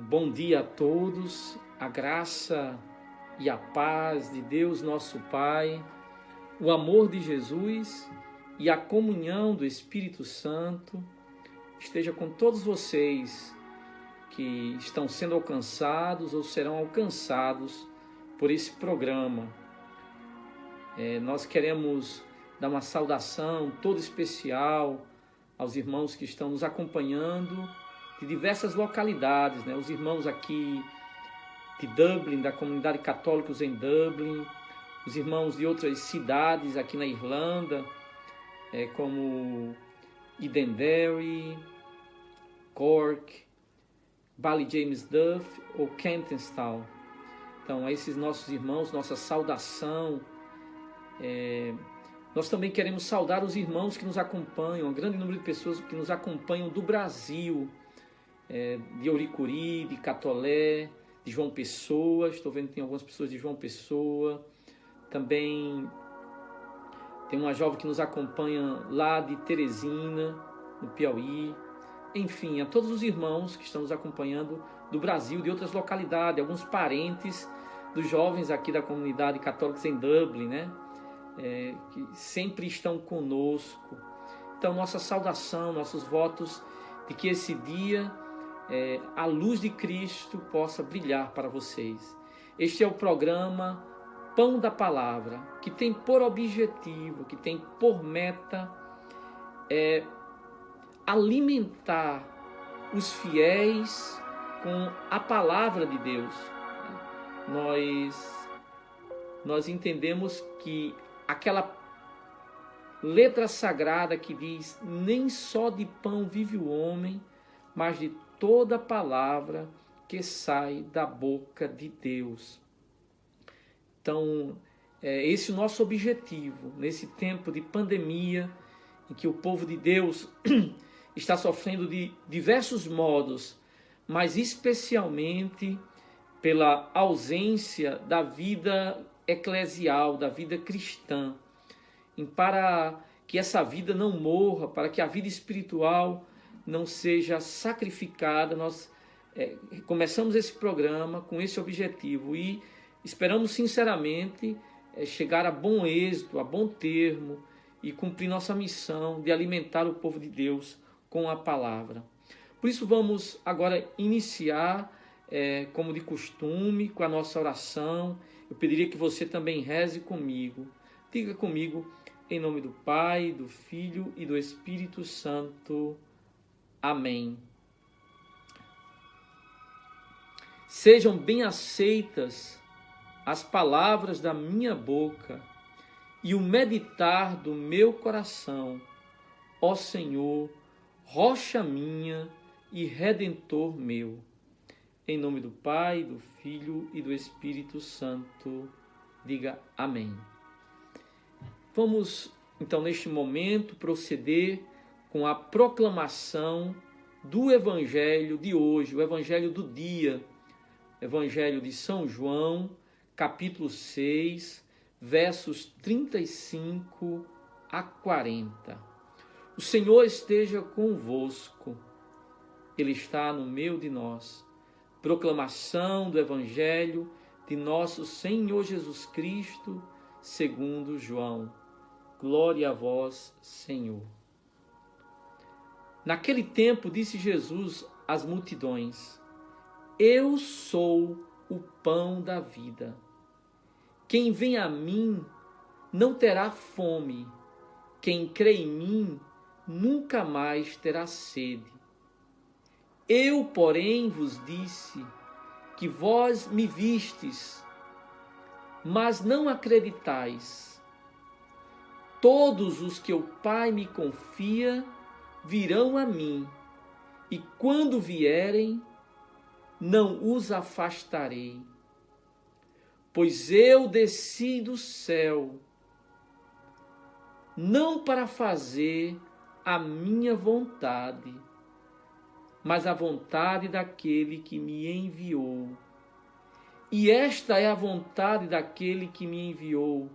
Bom dia a todos, a graça e a paz de Deus nosso Pai, o amor de Jesus e a comunhão do Espírito Santo esteja com todos vocês que estão sendo alcançados ou serão alcançados por esse programa. Nós queremos dar uma saudação toda especial aos irmãos que estão nos acompanhando de diversas localidades, né? Os irmãos aqui de Dublin, da comunidade católica em Dublin, os irmãos de outras cidades aqui na Irlanda, como Edenderry, Cork, Ballyjames-Duff ou Kentenstown. Então, a esses nossos irmãos, nossa saudação. Nós também queremos saudar os irmãos que nos acompanham, um grande número de pessoas que nos acompanham do Brasil, de Ouricuri, de Catolé, de João Pessoa. Estou vendo que tem algumas pessoas de João Pessoa. Também tem uma jovem que nos acompanha lá de Teresina, no Piauí. Enfim, a todos os irmãos que estão nos acompanhando do Brasil, de outras localidades, alguns parentes dos jovens aqui da comunidade católica em Dublin, né? Que sempre estão conosco. Então, nossa saudação, nossos votos de que esse dia a luz de Cristo possa brilhar para vocês. Este é o programa Pão da Palavra, que tem por objetivo, que tem por meta alimentar os fiéis com a palavra de Deus. Nós entendemos que aquela letra sagrada que diz: nem só de pão vive o homem, mas de toda palavra que sai da boca de Deus. Então, esse é o nosso objetivo nesse tempo de pandemia, em que o povo de Deus está sofrendo de diversos modos, mas especialmente pela ausência da vida eclesial, da vida cristã. E para que essa vida não morra, para que a vida espiritual não seja sacrificada, nós começamos esse programa com esse objetivo e esperamos sinceramente chegar a bom êxito, a bom termo e cumprir nossa missão de alimentar o povo de Deus com a palavra. Por isso vamos agora iniciar, como de costume, com a nossa oração. Eu pediria que você também reze comigo. Diga comigo, em nome do Pai, do Filho e do Espírito Santo. Amém. Sejam bem aceitas as palavras da minha boca e o meditar do meu coração, ó Senhor, rocha minha e redentor meu. Em nome do Pai, do Filho e do Espírito Santo. Diga amém. Vamos, então, neste momento, proceder com a proclamação do Evangelho de hoje, o Evangelho do dia, Evangelho de São João, capítulo 6, versos 35 a 40. O Senhor esteja convosco, Ele está no meio de nós. Proclamação do Evangelho de nosso Senhor Jesus Cristo, segundo João. Glória a vós, Senhor. Naquele tempo disse Jesus às multidões: eu sou o pão da vida. Quem vem a mim não terá fome. Quem crê em mim nunca mais terá sede. Eu, porém, vos disse que vós me vistes, mas não acreditais. Todos os que o Pai me confia virão a mim, e quando vierem, não os afastarei. Pois eu desci do céu, não para fazer a minha vontade, mas a vontade daquele que me enviou. E esta é a vontade daquele que me enviou,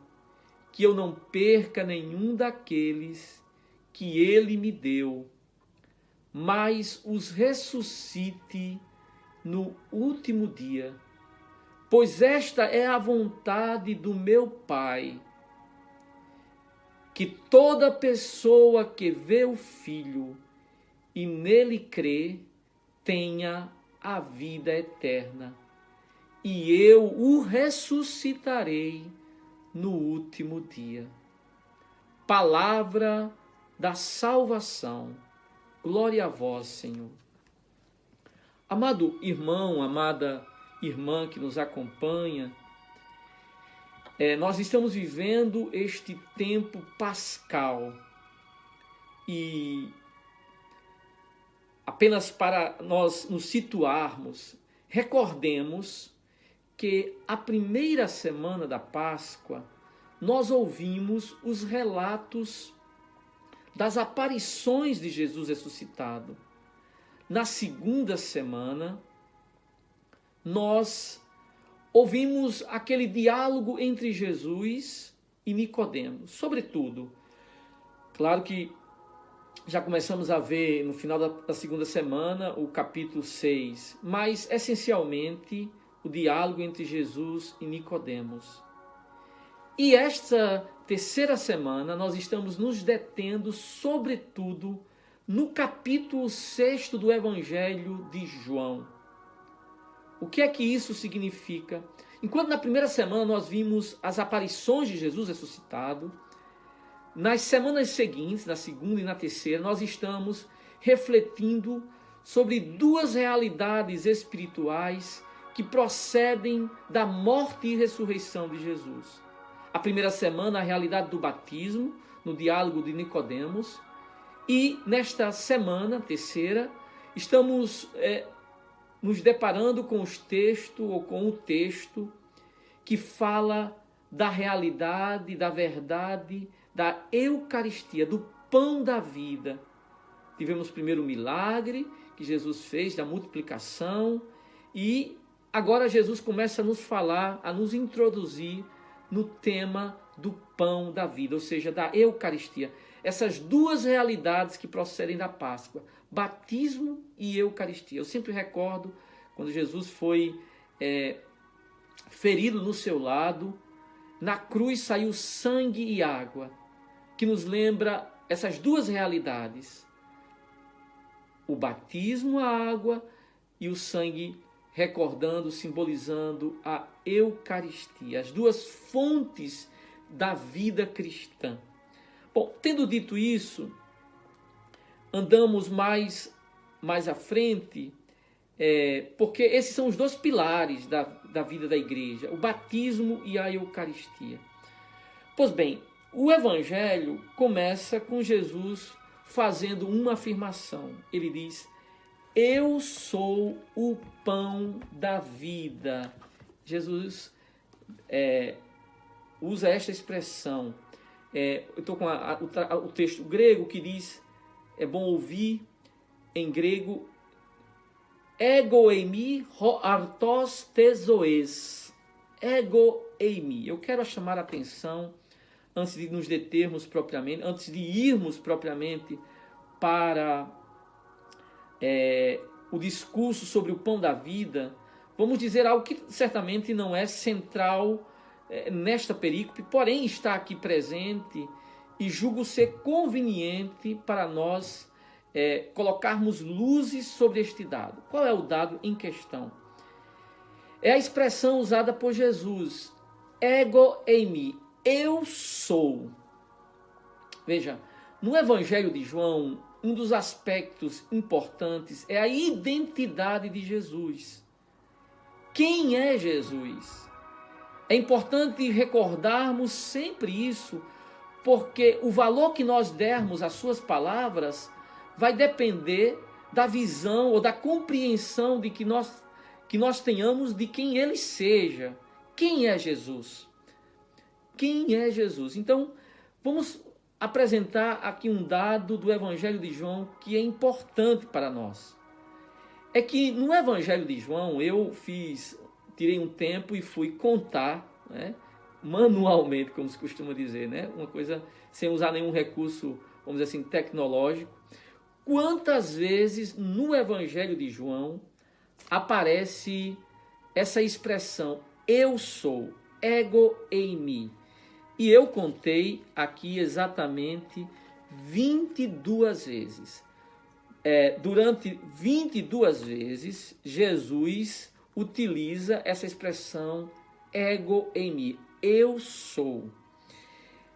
que eu não perca nenhum daqueles que ele me deu, mas os ressuscite no último dia. Pois esta é a vontade do meu Pai, que toda pessoa que vê o Filho e nele crê, tenha a vida eterna, e eu o ressuscitarei no último dia. Palavra da salvação. Glória a vós, Senhor. Amado irmão, amada irmã que nos acompanha, nós estamos vivendo este tempo pascal e apenas para nós nos situarmos, recordemos que a primeira semana da Páscoa nós ouvimos os relatos das aparições de Jesus ressuscitado. Na segunda semana, nós ouvimos aquele diálogo entre Jesus e Nicodemos. Sobretudo, claro que já começamos a ver no final da segunda semana o capítulo 6, mas essencialmente o diálogo entre Jesus e Nicodemos. E esta terceira semana nós estamos nos detendo sobretudo no capítulo 6 do Evangelho de João. O que é que isso significa? Enquanto na primeira semana nós vimos as aparições de Jesus ressuscitado, nas semanas seguintes, na segunda e na terceira, nós estamos refletindo sobre duas realidades espirituais que procedem da morte e ressurreição de Jesus. A primeira semana, a realidade do batismo, no diálogo de Nicodemos, e nesta semana, terceira, estamos nos deparando com o texto que fala da realidade, da verdade, da Eucaristia, do pão da vida. Tivemos primeiro o milagre que Jesus fez, da multiplicação, e agora Jesus começa a nos falar, a nos introduzir no tema do pão da vida, ou seja, da Eucaristia. Essas duas realidades que procedem da Páscoa, batismo e Eucaristia. Eu sempre recordo quando Jesus foi ferido no seu lado, na cruz saiu sangue e água, que nos lembra essas duas realidades. O batismo, a água, e o sangue, recordando, simbolizando a Eucaristia, as duas fontes da vida cristã. Bom, tendo dito isso, andamos mais à frente, porque esses são os dois pilares da vida da igreja, o batismo e a Eucaristia. Pois bem, o Evangelho começa com Jesus fazendo uma afirmação. Ele diz: eu sou o pão da vida. Jesus usa esta expressão. Eu estou com o texto grego que diz, é bom ouvir em grego, ego eimi ho artos tezoes. Ego eimi. Eu quero chamar a atenção, antes de nos determos propriamente, antes de irmos propriamente para o discurso sobre o pão da vida, vamos dizer algo que certamente não é central nesta perícope, porém está aqui presente e julgo ser conveniente para nós colocarmos luzes sobre este dado. Qual é o dado em questão? É a expressão usada por Jesus, ego eimi, eu sou. Veja, no Evangelho de João, um dos aspectos importantes é a identidade de Jesus. Quem é Jesus? É importante recordarmos sempre isso, porque o valor que nós dermos às suas palavras vai depender da visão ou da compreensão de que nós tenhamos de quem ele seja. Quem é Jesus? Quem é Jesus? Então, vamos apresentar aqui um dado do Evangelho de João que é importante para nós. É que no Evangelho de João tirei um tempo e fui contar, manualmente, como se costuma dizer, uma coisa sem usar nenhum recurso, vamos dizer assim, tecnológico. Quantas vezes no Evangelho de João aparece essa expressão, eu sou, ego eimi. E eu contei aqui exatamente 22 vezes. Durante 22 vezes, Jesus utiliza essa expressão ego eimi, eu sou.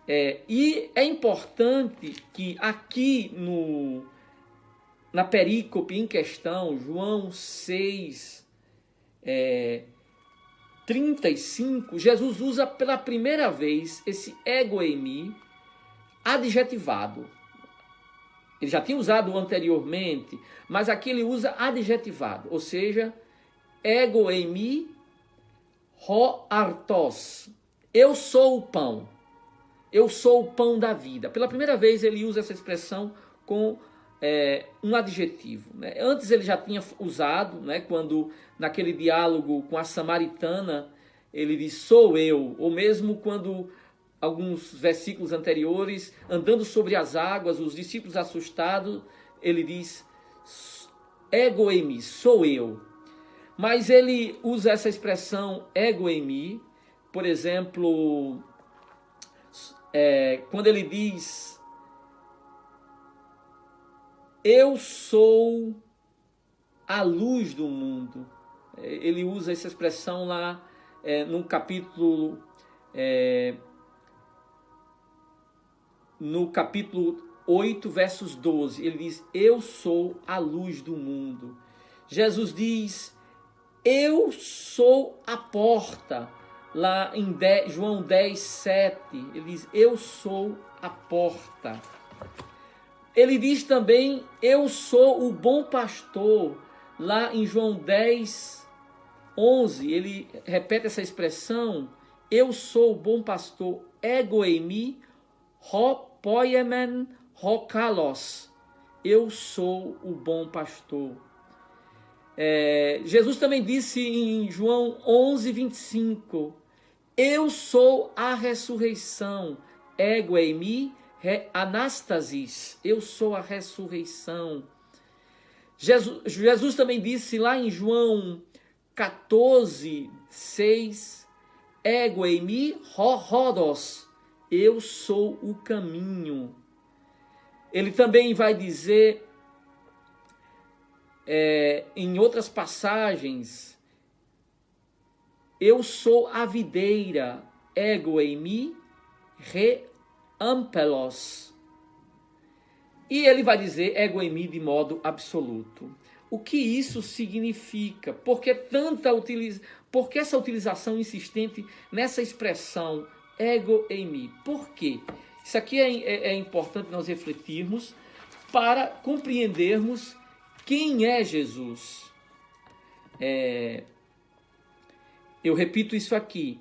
E é importante que aqui na perícope em questão, João 6, 35, Jesus usa pela primeira vez esse ego eimi adjetivado. Ele já tinha usado anteriormente, mas aqui ele usa adjetivado, ou seja, ego eimi ho artos. Eu sou o pão. Eu sou o pão da vida. Pela primeira vez ele usa essa expressão com um adjetivo. Né? Antes ele já tinha usado, né, quando naquele diálogo com a samaritana ele diz sou eu, ou mesmo quando alguns versículos anteriores, andando sobre as águas, os discípulos assustados, ele diz ego eimi, sou eu. Mas ele usa essa expressão ego eimi, por exemplo, quando ele diz eu sou a luz do mundo. Ele usa essa expressão lá no capítulo 8, versos 12. Ele diz, eu sou a luz do mundo. Jesus diz, eu sou a porta. Lá em João 10, 7, ele diz, eu sou a porta. Ele diz também, eu sou o bom pastor. Lá em João 10, 11, ele repete essa expressão, eu sou o bom pastor, ego eimi, ho poiemen ho kalos. Eu sou o bom pastor. Jesus também disse em João 11, 25, eu sou a ressurreição, ego eimi, anastasis, eu sou a ressurreição. Jesus também disse lá em João 14, 6, ego eimi rodos, eu sou o caminho. Ele também vai dizer em outras passagens, eu sou a videira, ego eimi ampelos. E ele vai dizer ego eimi de modo absoluto. O que isso significa? Por que essa utilização insistente nessa expressão ego eimi? Por quê? Isso aqui é importante nós refletirmos para compreendermos quem é Jesus. Eu repito isso aqui.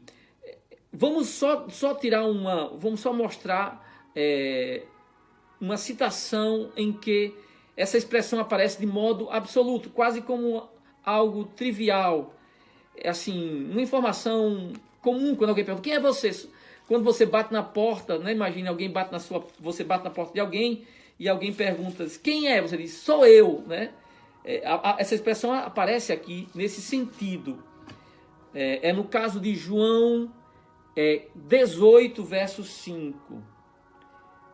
Vamos só tirar vamos só mostrar uma citação em que essa expressão aparece de modo absoluto, quase como algo trivial. Assim, uma informação comum quando alguém pergunta, quem é você? Quando você bate na porta, né? Imagine alguém você bate na porta de alguém e alguém pergunta, quem é? Você diz, sou eu, né? Essa expressão aparece aqui nesse sentido. No caso de João 18, verso 5.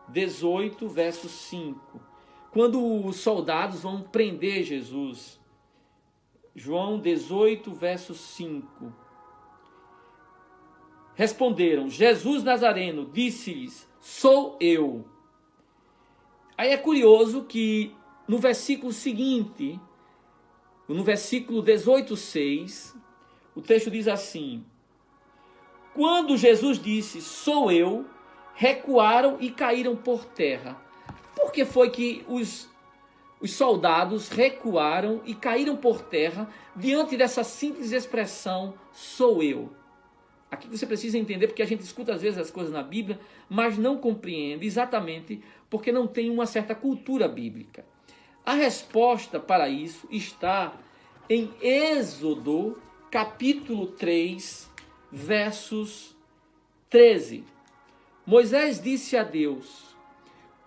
18, verso 5. Quando os soldados vão prender Jesus. João 18, verso 5. Responderam, Jesus Nazareno disse-lhes, sou eu. Aí é curioso que no versículo seguinte, no versículo 18, 6, o texto diz assim, quando Jesus disse, sou eu, recuaram e caíram por terra. Por que foi que os soldados recuaram e caíram por terra diante dessa simples expressão, sou eu? Aqui você precisa entender, porque a gente escuta às vezes as coisas na Bíblia, mas não compreende exatamente porque não tem uma certa cultura bíblica. A resposta para isso está em Êxodo, capítulo 3, versos 13. Moisés disse a Deus,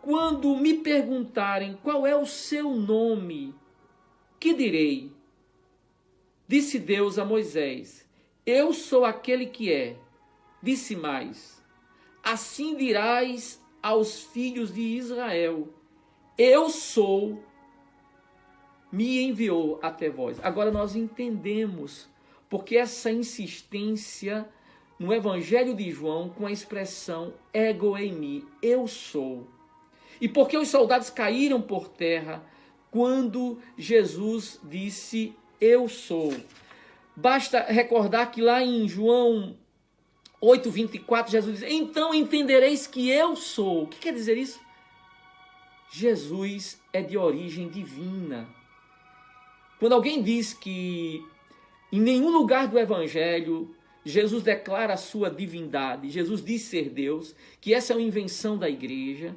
quando me perguntarem qual é o seu nome, que direi? Disse Deus a Moisés: eu sou aquele que é. Disse mais: assim dirás aos filhos de Israel: eu sou, me enviou até vós. Agora nós entendemos porque essa insistência no Evangelho de João com a expressão ego eimi, eu sou. E porque os soldados caíram por terra quando Jesus disse eu sou. Basta recordar que lá em João 8:24, Jesus diz: então entendereis que eu sou. O que quer dizer isso? Jesus é de origem divina. Quando alguém diz que em nenhum lugar do Evangelho Jesus declara a sua divindade, Jesus diz ser Deus, que essa é uma invenção da igreja,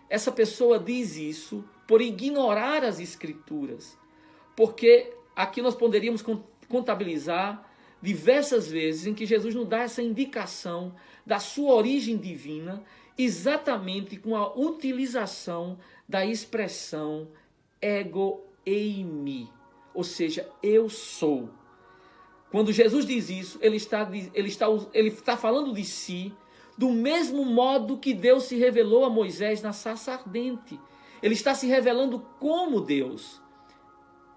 essa pessoa diz isso por ignorar as Escrituras. Porque aqui nós poderíamos contabilizar diversas vezes em que Jesus nos dá essa indicação da sua origem divina, exatamente com a utilização da expressão ego eimi, ou seja, eu sou. Quando Jesus diz isso, ele está falando de si do mesmo modo que Deus se revelou a Moisés na sarça ardente. Ele está se revelando como Deus.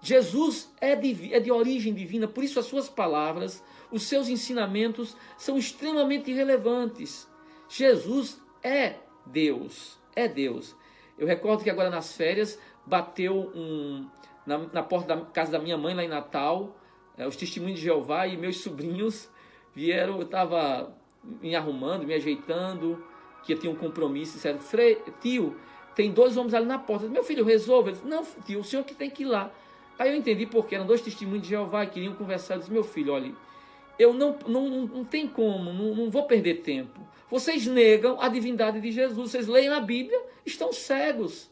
Jesus é de origem divina, por isso as suas palavras, os seus ensinamentos são extremamente relevantes. Jesus é Deus, é Deus. Eu recordo que agora nas férias bateu na porta da casa da minha mãe lá em Natal, os testemunhos de Jeová, e meus sobrinhos vieram, eu estava me arrumando, me ajeitando, que eu tinha um compromisso, disseram: tio, tem 2 homens ali na porta. Meu filho, resolve. Eu disse: não, tio, o senhor que tem que ir lá. Aí eu entendi porque eram 2 testemunhos de Jeová e queriam conversar. Eu disse: meu filho, olha, eu não tem como, não vou perder tempo. Vocês negam a divindade de Jesus, vocês leem a Bíblia, estão cegos.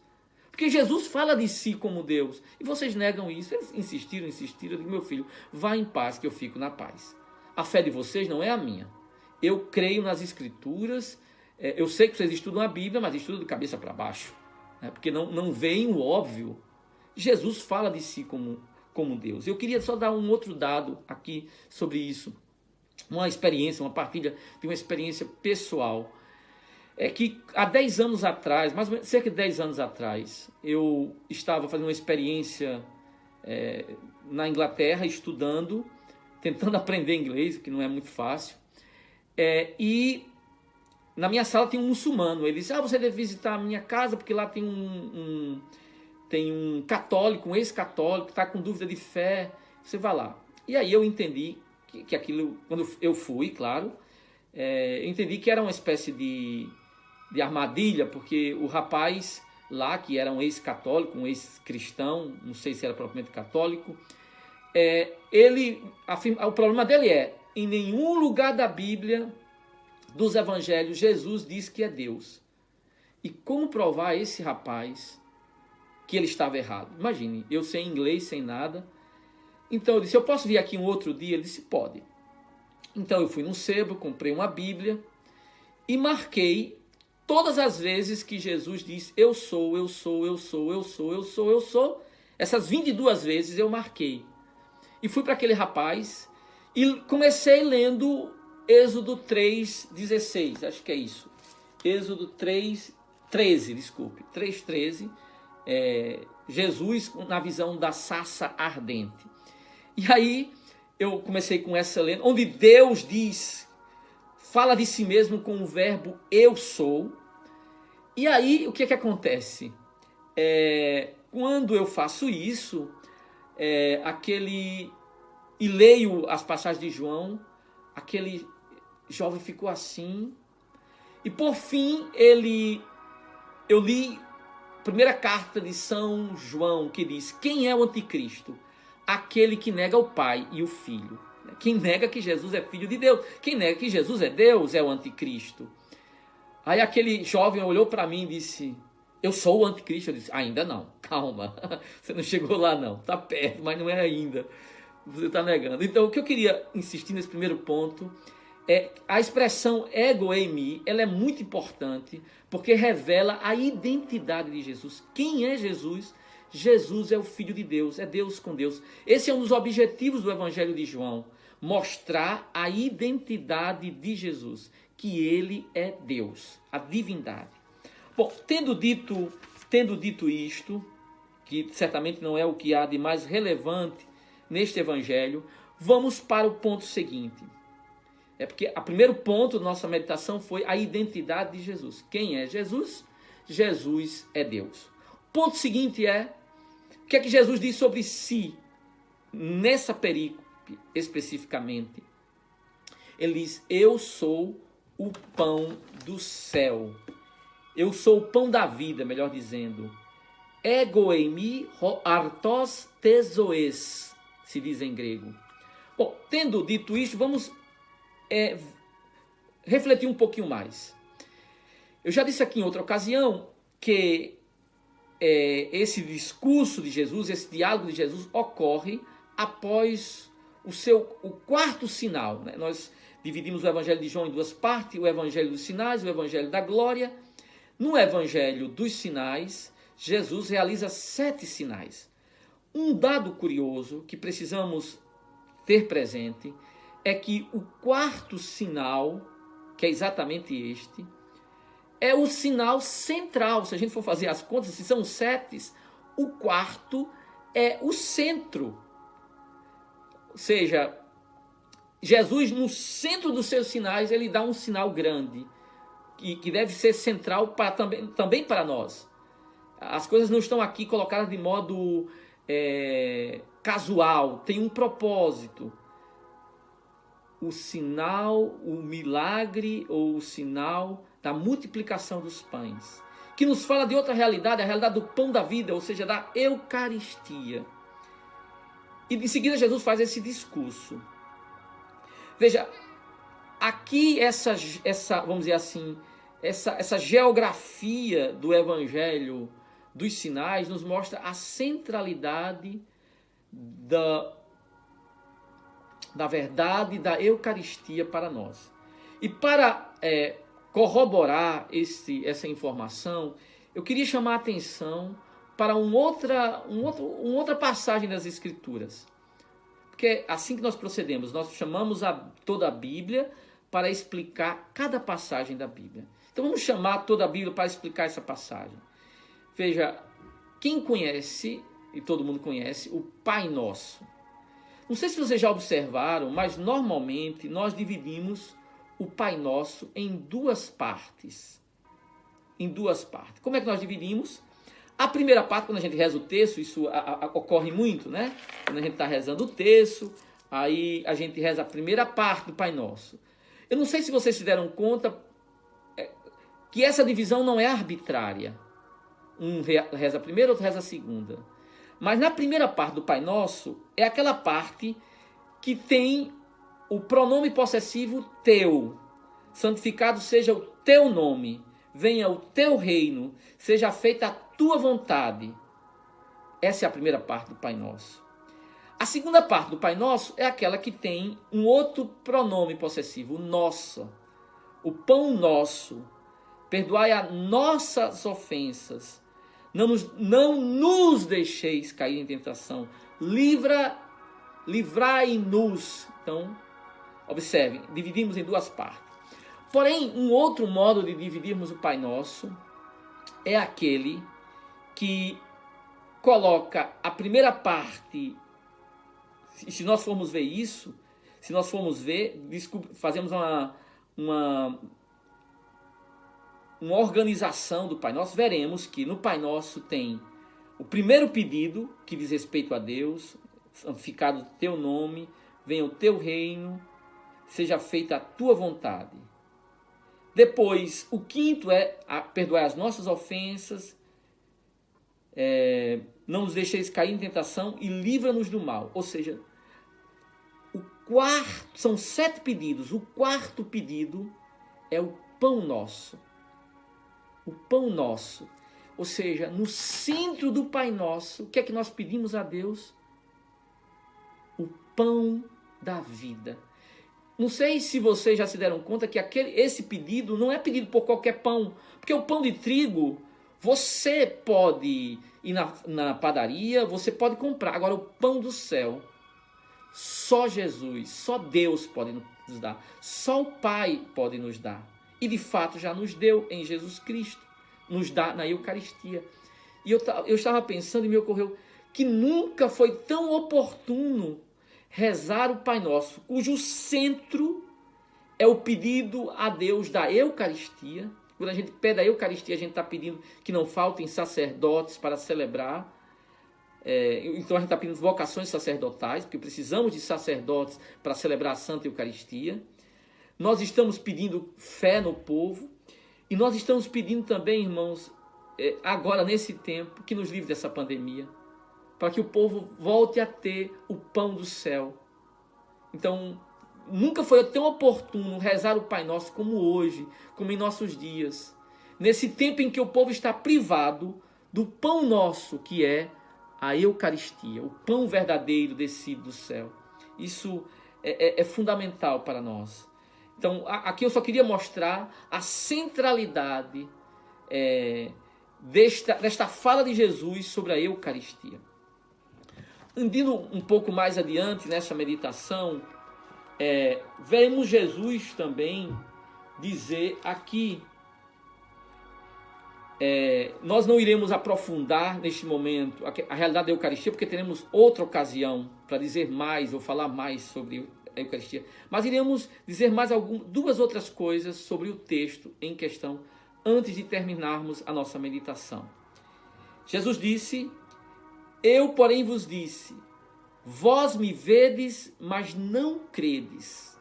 Porque Jesus fala de si como Deus, e vocês negam isso. Eles insistiram, eu digo: meu filho, vá em paz que eu fico na paz. A fé de vocês não é a minha. Eu creio nas Escrituras, eu sei que vocês estudam a Bíblia, mas estudam de cabeça para baixo, porque não veem o óbvio. Jesus fala de si como Deus. Eu queria só dar um outro dado aqui sobre isso. Uma experiência, uma partilha de uma experiência pessoal. É que há 10 anos atrás, mais ou menos, cerca de 10 anos atrás, eu estava fazendo uma experiência na Inglaterra, estudando, tentando aprender inglês, que não é muito fácil. E na minha sala tem um muçulmano. Ele disse: você deve visitar a minha casa, porque lá tem um católico, um ex-católico, que está com dúvida de fé. Você vai lá. E aí eu entendi que aquilo, quando eu fui, claro, eu entendi que era uma espécie de armadilha, porque o rapaz lá, que era um ex-católico, um ex-cristão, não sei se era propriamente católico, o problema dele em nenhum lugar da Bíblia, dos evangelhos, Jesus diz que é Deus. E como provar a esse rapaz que ele estava errado? Imagine, eu sem inglês, sem nada. Então eu disse: eu posso vir aqui um outro dia? Ele disse: pode. Então eu fui num sebo, comprei uma Bíblia e marquei todas as vezes que Jesus diz eu sou, eu sou, eu sou, eu sou, eu sou, eu sou. Essas 22 vezes eu marquei. E fui para aquele rapaz e comecei lendo Êxodo 3:16, acho que é isso. Êxodo 3:13, desculpe. 3:13, Jesus na visão da sarça ardente. E aí eu comecei com essa lenda, onde Deus fala de si mesmo com o verbo eu sou. E aí o que acontece? Quando eu faço isso, e leio as passagens de João, aquele jovem ficou assim. E por fim eu li a primeira carta de São João, que diz: quem é o anticristo? Aquele que nega o Pai e o Filho. Quem nega que Jesus é Filho de Deus. Quem nega que Jesus é Deus é o anticristo. Aí aquele jovem olhou para mim e disse: eu sou o anticristo. Eu disse: ainda não, calma, você não chegou lá não, está perto, mas não é ainda, você está negando. Então o que eu queria insistir nesse primeiro ponto a expressão ego eimi, ela é muito importante, porque revela a identidade de Jesus. Quem é Jesus? Jesus é o Filho de Deus, é Deus com Deus. Esse é um dos objetivos do Evangelho de João, mostrar a identidade de Jesus, que ele é Deus, a divindade. Bom, tendo dito isto, que certamente não é o que há de mais relevante neste Evangelho, vamos para o ponto seguinte. É porque o primeiro ponto da nossa meditação foi a identidade de Jesus. Quem é Jesus? Jesus é Deus. O ponto seguinte é, o que é que Jesus diz sobre si, nessa perícope especificamente? Ele diz, eu sou o pão do céu. Eu sou o pão da vida, melhor dizendo. Ego eimi ho artos tezoes, se diz em grego. Bom, tendo dito isto, vamos refletir um pouquinho mais. Eu já disse aqui em outra ocasião que esse discurso de Jesus, esse diálogo de Jesus ocorre após o quarto sinal, né? Nós dividimos o Evangelho de João em duas partes, o Evangelho dos Sinais e o Evangelho da Glória. No Evangelho dos Sinais, Jesus realiza 7 sinais. Um dado curioso que precisamos ter presente é que o quarto sinal, que é exatamente este, é o sinal central. Se a gente for fazer as contas, se são 7, o quarto é o centro. Ou seja, Jesus, no centro dos seus sinais, ele dá um sinal grande, que deve ser central também para nós. As coisas não estão aqui colocadas de modo casual, tem um propósito. O sinal, o milagre ou o sinal da multiplicação dos pães, que nos fala de outra realidade, a realidade do pão da vida, ou seja, da Eucaristia. E em seguida Jesus faz esse discurso. Veja, aqui vamos dizer assim, essa geografia do Evangelho dos Sinais nos mostra a centralidade da verdade da Eucaristia para nós. E para corroborar essa informação, eu queria chamar a atenção para uma outra passagem das Escrituras. Porque é assim que nós procedemos, nós chamamos toda a Bíblia para explicar cada passagem da Bíblia. Então vamos chamar toda a Bíblia para explicar essa passagem. Veja, quem conhece, e todo mundo conhece, o Pai Nosso. Não sei se vocês já observaram, mas normalmente nós dividimos o Pai Nosso em duas partes. Como é que nós dividimos? A primeira parte, quando a gente reza o texto, isso ocorre muito, né? Quando a gente está rezando o texto, aí a gente reza a primeira parte do Pai Nosso. Eu não sei se vocês se deram conta que essa divisão não é arbitrária. Um reza a primeira, outro reza a segunda. Mas na primeira parte do Pai Nosso, é aquela parte que tem o pronome possessivo teu. Santificado seja o teu nome, venha o teu reino, seja feita a tua vontade. Essa é a primeira parte do Pai Nosso. A segunda parte do Pai Nosso é aquela que tem um outro pronome possessivo, o nosso. O pão nosso. Perdoai as nossas ofensas. Não nos deixeis cair em tentação. Livrai-nos. Então, observem, dividimos em duas partes. Porém, um outro modo de dividirmos o Pai Nosso é aquele que coloca a primeira parte. Se nós formos ver isso, fazemos uma organização do Pai Nosso, veremos que no Pai Nosso tem o primeiro pedido, que diz respeito a Deus, santificado o teu nome, venha o teu reino, seja feita a tua vontade. Depois, o quinto é perdoar as nossas ofensas, não nos deixeis cair em tentação e livra-nos do mal. Ou seja, são 7 pedidos, o quarto pedido é o pão nosso. O pão nosso. Ou seja, no centro do Pai Nosso, o que é que nós pedimos a Deus? O pão da vida. Não sei se vocês já se deram conta que esse pedido não é pedido por qualquer pão, porque o pão de trigo Você pode ir na padaria, você pode comprar. Agora, o pão do céu, só Jesus, só Deus pode nos dar. Só o Pai pode nos dar. E de fato já nos deu em Jesus Cristo. Nos dá na Eucaristia. E eu estava pensando e me ocorreu que nunca foi tão oportuno rezar o Pai Nosso, cujo centro é o pedido a Deus da Eucaristia. Quando a gente pede a Eucaristia, a gente está pedindo que não faltem sacerdotes para celebrar. Então a gente está pedindo vocações sacerdotais, porque precisamos de sacerdotes para celebrar a Santa Eucaristia. Nós estamos pedindo fé no povo. E nós estamos pedindo também, irmãos, agora nesse tempo, que nos livre dessa pandemia, para que o povo volte a ter o pão do céu. Então, nunca foi tão oportuno rezar o Pai Nosso como hoje, como em nossos dias. Nesse tempo em que o povo está privado do pão nosso, que é a Eucaristia, o pão verdadeiro descido do céu. Isso é fundamental para nós. Então, aqui eu só queria mostrar a centralidade desta fala de Jesus sobre a Eucaristia. Indo um pouco mais adiante nessa meditação, veremos Jesus também dizer aqui, nós não iremos aprofundar neste momento a realidade da Eucaristia, porque teremos outra ocasião para dizer mais ou falar mais sobre a Eucaristia, mas iremos dizer mais duas outras coisas sobre o texto em questão antes de terminarmos a nossa meditação. Jesus disse: eu, porém, vos disse, vós me vedes, mas não credes.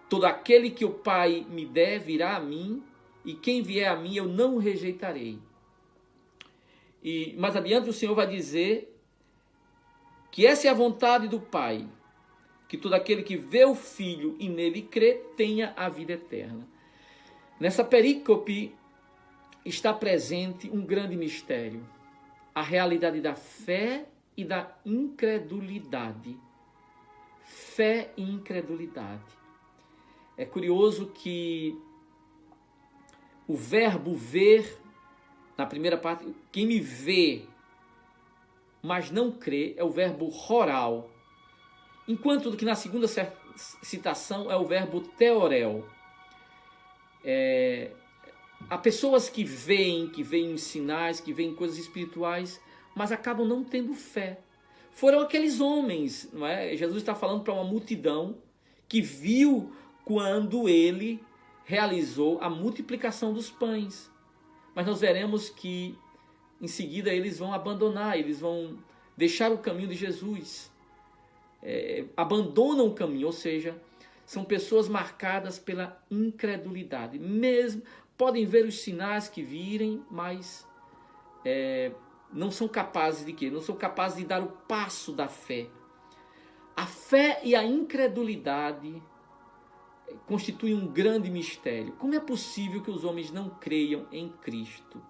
Todo aquele que o Pai me der virá a mim, e quem vier a mim eu não o rejeitarei. E mais adiante o Senhor vai dizer que essa é a vontade do Pai, que todo aquele que vê o Filho e nele crê tenha a vida eterna. Nessa perícope está presente um grande mistério, a realidade da fé e da incredulidade. Fé e incredulidade. É curioso que o verbo ver, na primeira parte, quem me vê, mas não crê, é o verbo horal. Enquanto que na segunda citação é o verbo theorel. Há pessoas que veem sinais, que veem coisas espirituais, mas acabam não tendo fé. Foram aqueles homens, não é? Jesus está falando para uma multidão que viu quando ele realizou a multiplicação dos pães. Mas nós veremos que em seguida eles vão abandonar, eles vão deixar o caminho de Jesus. Abandonam o caminho, ou seja, são pessoas marcadas pela incredulidade. Mesmo podem ver os sinais que virem, mas não são capazes de quê? Não são capazes de dar o passo da fé. A fé e a incredulidade constituem um grande mistério. Como é possível que os homens não creiam em Cristo?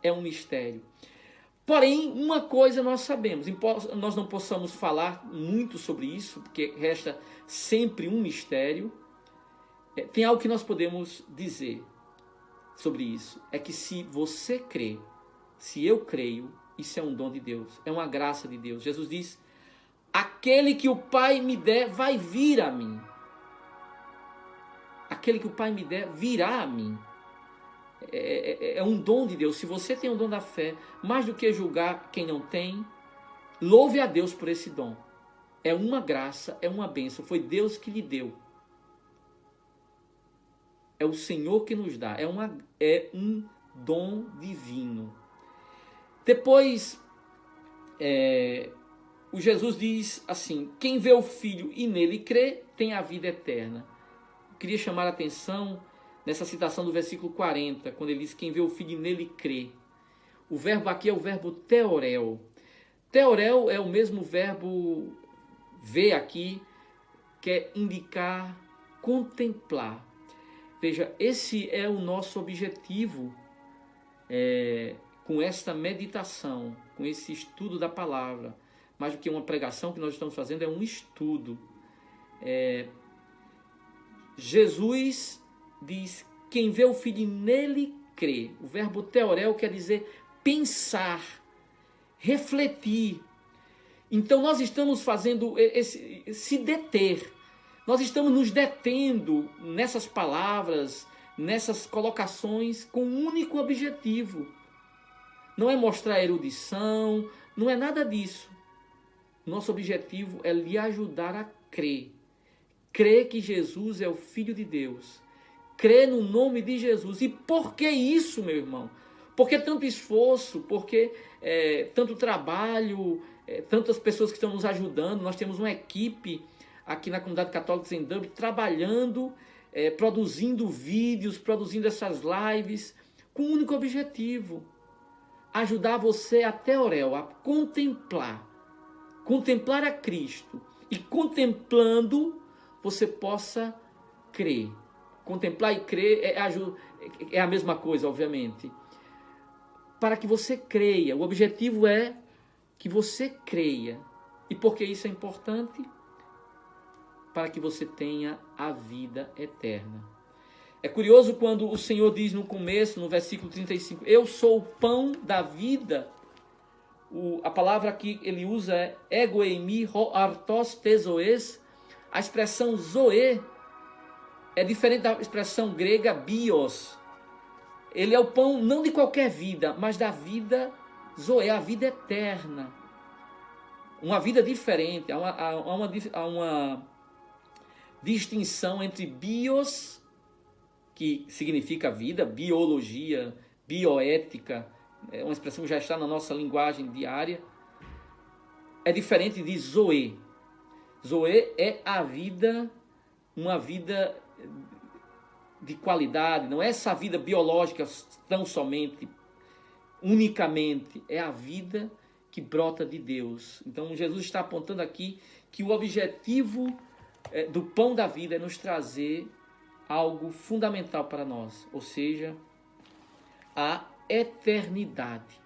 É um mistério. Porém, uma coisa nós sabemos, nós não possamos falar muito sobre isso, porque resta sempre um mistério. Tem algo que nós podemos dizer sobre isso, é que se você crê, se eu creio, isso é um dom de Deus, é uma graça de Deus. Jesus diz: aquele que o Pai me der vai vir a mim. Aquele que o Pai me der virá a mim. É um dom de Deus. Se você tem o dom da fé, mais do que julgar quem não tem, louve a Deus por esse dom. É uma graça, é uma bênção. Foi Deus que lhe deu. É o Senhor que nos dá. É um dom divino. Depois, o Jesus diz assim: quem vê o Filho e nele crê, tem a vida eterna. Eu queria chamar a atenção nessa citação do versículo 40, quando ele diz: quem vê o Filho e nele crê. O verbo aqui é o verbo theorel. Theorel é o mesmo verbo ver aqui, que é indicar, contemplar. Veja, esse é o nosso objetivo com esta meditação, com esse estudo da palavra. Mais do que uma pregação, que nós estamos fazendo é um estudo. Jesus diz: quem vê o Filho nele crer. O verbo theoreo quer dizer pensar, refletir. Então nós estamos fazendo se deter. Nós estamos nos detendo nessas palavras, nessas colocações, com um único objetivo. Não é mostrar erudição, não é nada disso. Nosso objetivo é lhe ajudar a crer. Crer que Jesus é o Filho de Deus. Crer no nome de Jesus. E por que isso, meu irmão? Por que tanto esforço? Por que tanto trabalho? Tantas pessoas que estão nos ajudando? Nós temos uma equipe aqui na Comunidade Católica em Dublin trabalhando, produzindo vídeos, produzindo essas lives, com um único objetivo: ajudar você a theoreo, a contemplar a Cristo, e contemplando você possa crer. Contemplar e crer é a mesma coisa, obviamente. Para que você creia, o objetivo é que você creia. E por que isso é importante? Para que você tenha a vida eterna. É curioso quando o Senhor diz no começo, no versículo 35, eu sou o pão da vida. A palavra que ele usa é ego eimi ho artos tezoes. A expressão zoe é diferente da expressão grega bios. Ele é o pão não de qualquer vida, mas da vida zoe, a vida eterna. Uma vida diferente. Há uma distinção entre bios, que significa vida, biologia, bioética, é uma expressão que já está na nossa linguagem diária. É diferente de zoe. Zoe é a vida, uma vida de qualidade, não é essa vida biológica tão somente, unicamente, é a vida que brota de Deus. Então Jesus está apontando aqui que o objetivo do pão da vida é nos trazer algo fundamental para nós, ou seja, a eternidade.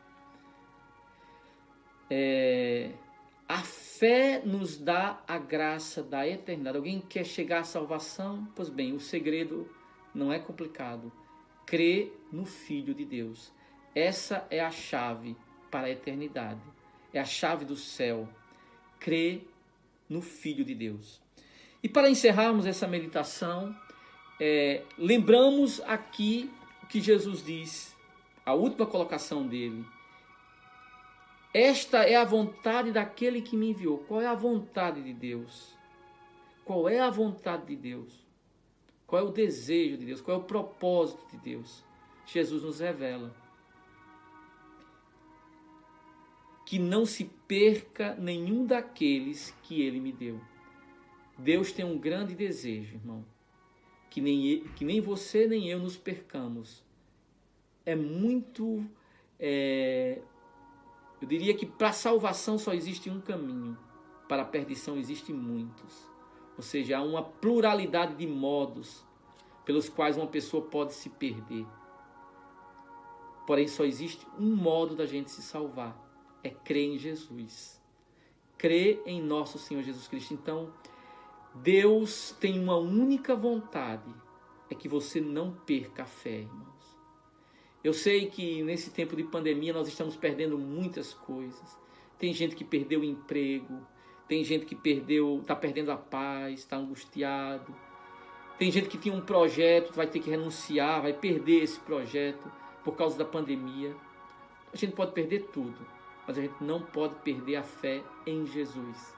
A fé nos dá a graça da eternidade. Alguém quer chegar à salvação? Pois bem, o segredo não é complicado. Crer no Filho de Deus. Essa é a chave para a eternidade. É a chave do céu. Crer no Filho de Deus. E para encerrarmos essa meditação, lembramos aqui o que Jesus diz, a última colocação dele. Esta é a vontade daquele que me enviou. Qual é a vontade de Deus? Qual é a vontade de Deus? Qual é o desejo de Deus? Qual é o propósito de Deus? Jesus nos revela. Que não se perca nenhum daqueles que Ele me deu. Deus tem um grande desejo, irmão. Que nem você nem eu nos percamos. É muito... eu diria que para a salvação só existe um caminho. Para a perdição existem muitos. Ou seja, há uma pluralidade de modos pelos quais uma pessoa pode se perder. Porém, só existe um modo da gente se salvar. É crer em Jesus. Crer em nosso Senhor Jesus Cristo. Então, Deus tem uma única vontade. É que você não perca a fé, irmãos. Eu sei que nesse tempo de pandemia nós estamos perdendo muitas coisas. Tem gente que perdeu o emprego. Tem gente que está perdendo a paz, está angustiado. Tem gente que tinha um projeto, vai ter que renunciar, vai perder esse projeto por causa da pandemia. A gente pode perder tudo, mas a gente não pode perder a fé em Jesus.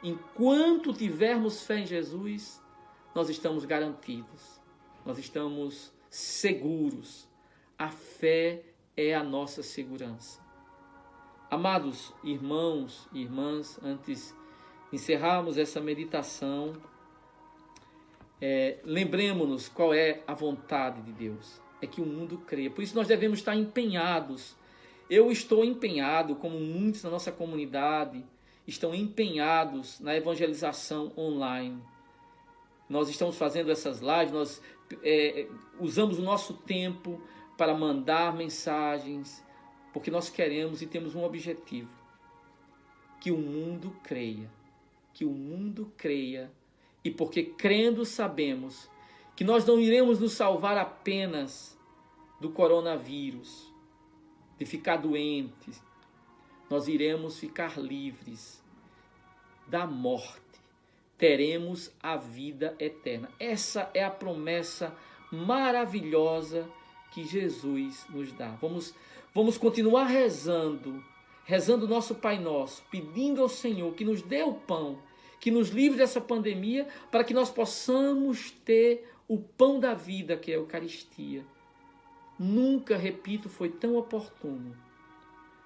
Enquanto tivermos fé em Jesus, nós estamos garantidos. Nós estamos seguros. A fé é a nossa segurança. Amados irmãos e irmãs, antes de encerrarmos essa meditação, lembremos-nos qual é a vontade de Deus. É que o mundo creia. Por isso nós devemos estar empenhados. Eu estou empenhado, como muitos na nossa comunidade estão empenhados na evangelização online. Nós estamos fazendo essas lives, nós usamos o nosso tempo para mandar mensagens, porque nós queremos e temos um objetivo: que o mundo creia. Que o mundo creia. E porque crendo sabemos que nós não iremos nos salvar apenas do coronavírus, de ficar doentes, nós iremos ficar livres da morte. Teremos a vida eterna. Essa é a promessa maravilhosa que Jesus nos dá. Vamos continuar rezando o nosso Pai Nosso, pedindo ao Senhor que nos dê o pão, que nos livre dessa pandemia, para que nós possamos ter o pão da vida, que é a Eucaristia. Nunca, repito, foi tão oportuno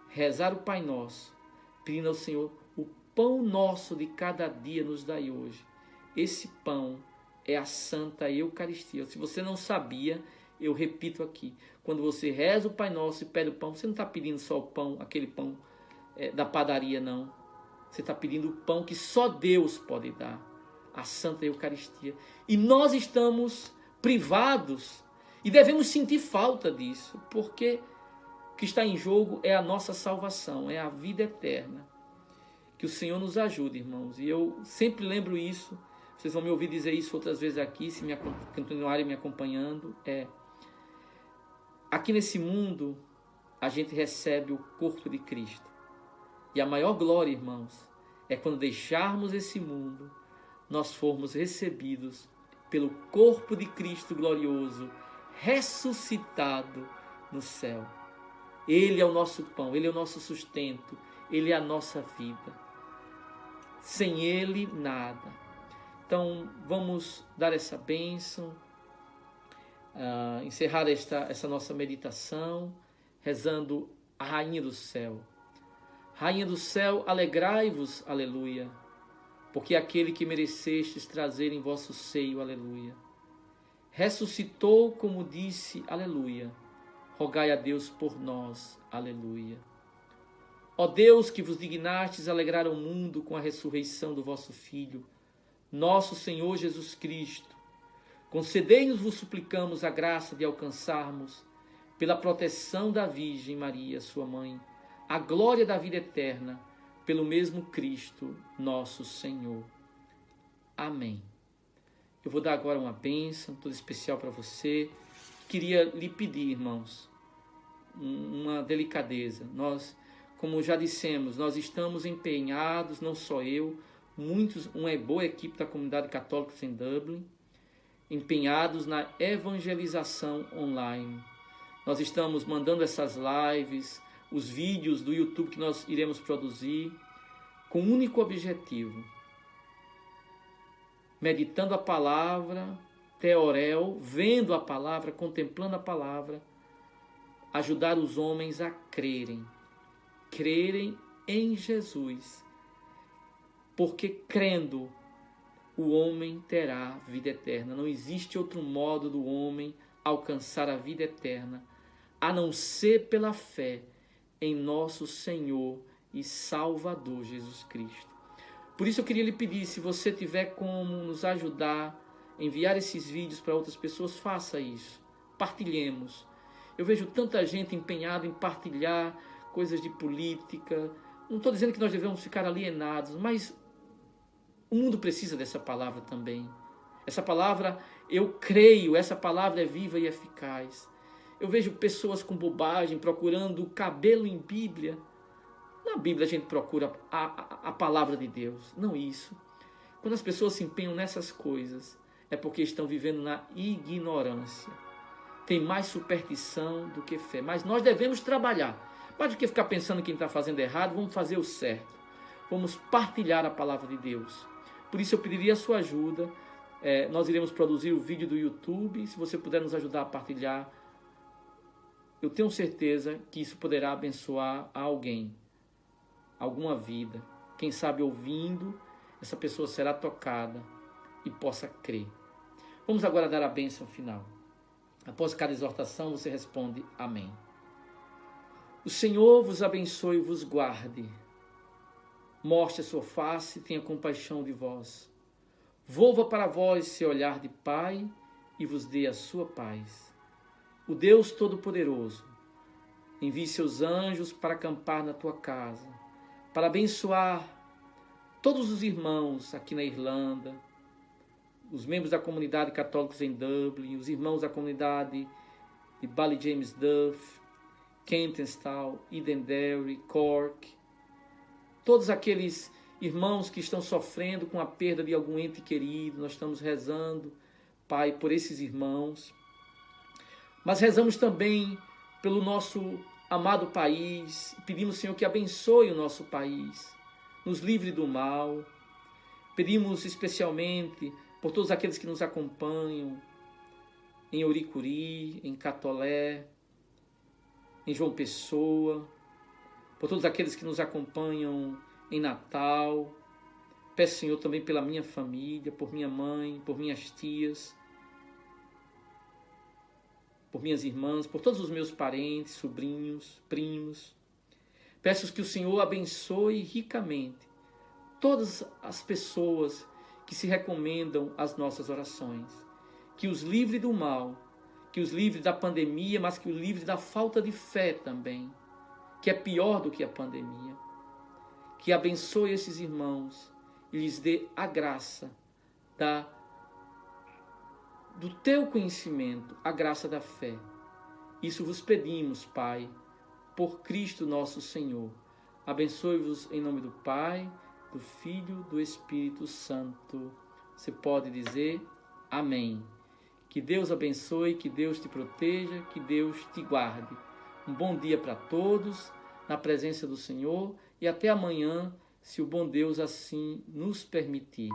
rezar o Pai Nosso, pedindo ao Senhor: o pão nosso de cada dia nos dai hoje. Esse pão é a Santa Eucaristia. Se você não sabia, eu repito aqui: quando você reza o Pai Nosso e pede o pão, você não está pedindo só o pão, aquele pão da padaria, não. Você está pedindo o pão que só Deus pode dar, a Santa Eucaristia. E nós estamos privados e devemos sentir falta disso, porque o que está em jogo é a nossa salvação, é a vida eterna. Que o Senhor nos ajude, irmãos. E eu sempre lembro isso. Vocês vão me ouvir dizer isso outras vezes aqui, se continuarem me acompanhando. Aqui nesse mundo, a gente recebe o corpo de Cristo. E a maior glória, irmãos, é quando deixarmos esse mundo, nós formos recebidos pelo corpo de Cristo glorioso, ressuscitado no céu. Ele é o nosso pão, Ele é o nosso sustento, Ele é a nossa vida. Sem Ele, nada. Então, vamos dar essa bênção, encerrar essa nossa meditação, rezando a Rainha do Céu. Rainha do Céu, alegrai-vos, aleluia, porque aquele que merecestes trazer em vosso seio, aleluia, ressuscitou como disse, aleluia. Rogai a Deus por nós, aleluia. Ó Deus, que vos dignastes alegrar o mundo com a ressurreição do vosso Filho, nosso Senhor Jesus Cristo, concedei-nos, vos suplicamos, a graça de alcançarmos, pela proteção da Virgem Maria, sua mãe, a glória da vida eterna, pelo mesmo Cristo, nosso Senhor. Amém. Eu vou dar agora uma bênção toda especial para você. Queria lhe pedir, irmãos, uma delicadeza. Nós, como já dissemos, nós estamos empenhados, não só eu, uma boa equipe da comunidade católica em Dublin, empenhados na evangelização online. Nós estamos mandando essas lives, os vídeos do YouTube que nós iremos produzir, com um único objetivo: meditando a palavra, teorel, vendo a palavra, contemplando a palavra, ajudar os homens a crerem em Jesus, porque crendo o homem terá vida eterna. Não existe outro modo do homem alcançar a vida eterna, a não ser pela fé em nosso Senhor e Salvador Jesus Cristo. Por isso eu queria lhe pedir, se você tiver como nos ajudar, enviar esses vídeos para outras pessoas, faça isso. Partilhemos. Eu vejo tanta gente empenhada em partilhar coisas de política. Não estou dizendo que nós devemos ficar alienados, mas o mundo precisa dessa palavra também. Essa palavra, eu creio, essa palavra é viva e eficaz. Eu vejo pessoas com bobagem procurando cabelo em Bíblia. Na Bíblia a gente procura a palavra de Deus, não isso. Quando as pessoas se empenham nessas coisas, é porque estão vivendo na ignorância. Tem mais superstição do que fé. Mas nós devemos trabalhar. Mais do que ficar pensando que quem está fazendo errado, vamos fazer o certo. Vamos partilhar a palavra de Deus. Por isso eu pediria a sua ajuda. Nós iremos produzir o vídeo do YouTube. Se você puder nos ajudar a partilhar, eu tenho certeza que isso poderá abençoar alguém, alguma vida. Quem sabe ouvindo, essa pessoa será tocada e possa crer. Vamos agora dar a bênção final. Após cada exortação, você responde amém. O Senhor vos abençoe e vos guarde. Mostre a sua face e tenha compaixão de vós. Volva para vós seu olhar de Pai e vos dê a sua paz. O Deus Todo-Poderoso envie seus anjos para acampar na tua casa, para abençoar todos os irmãos aqui na Irlanda, os membros da comunidade católica em Dublin, os irmãos da comunidade de Bally James Duff, Kemptonstall, Edenderry, Cork, todos aqueles irmãos que estão sofrendo com a perda de algum ente querido, nós estamos rezando, Pai, por esses irmãos. Mas rezamos também pelo nosso amado país, pedimos, Senhor, que abençoe o nosso país, nos livre do mal. Pedimos especialmente por todos aqueles que nos acompanham em Oricuri, em Catolé, em João Pessoa, por todos aqueles que nos acompanham em Natal. Peço, Senhor, também pela minha família, por minha mãe, por minhas tias, por minhas irmãs, por todos os meus parentes, sobrinhos, primos. Peço que o Senhor abençoe ricamente todas as pessoas que se recomendam às nossas orações. Que os livre do mal, que os livre da pandemia, mas que os livre da falta de fé também, que é pior do que a pandemia. Que abençoe esses irmãos e lhes dê a graça do teu conhecimento, a graça da fé. Isso vos pedimos, Pai, por Cristo nosso Senhor. Abençoe-vos em nome do Pai, do Filho, do Espírito Santo. Você pode dizer amém. Que Deus abençoe, que Deus te proteja, que Deus te guarde. Um bom dia para todos, na presença do Senhor, e até amanhã, se o bom Deus assim nos permitir.